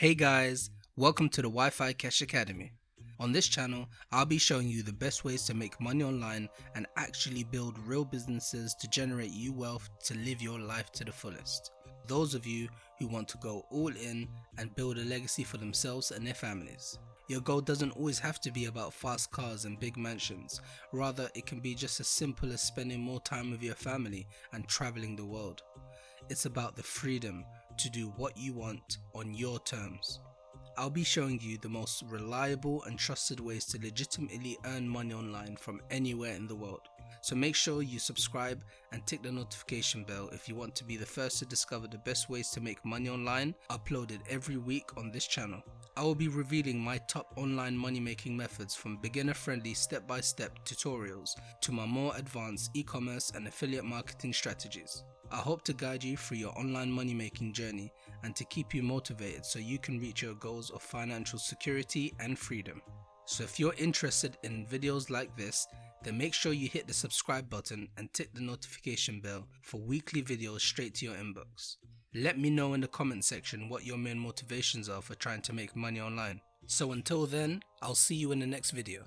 Hey guys, welcome to the Wi-Fi Cash Academy. On this channel, I'll be showing you the best ways to make money online and actually build real businesses to generate you wealth to live your life to the fullest. Those of you who want to go all in and build a legacy for themselves and their families. Your goal doesn't always have to be about fast cars and big mansions. Rather, it can be just as simple as spending more time with your family and traveling the world. It's about the freedom to do what you want on your terms. I'll be showing you the most reliable and trusted ways to legitimately earn money online from anywhere in the world. So make sure you subscribe and tick the notification bell if you want to be the first to discover the best ways to make money online, uploaded every week on this channel. I will be revealing my top online money making methods, from beginner friendly step-by-step tutorials to my more advanced e-commerce and affiliate marketing strategies. I hope to guide you through your online money making journey and to keep you motivated so you can reach your goals of financial security and freedom. So if you're interested in videos like this, then make sure you hit the subscribe button and tick the notification bell for weekly videos straight to your inbox. Let me know in the comment section what your main motivations are for trying to make money online. So until then, I'll see you in the next video.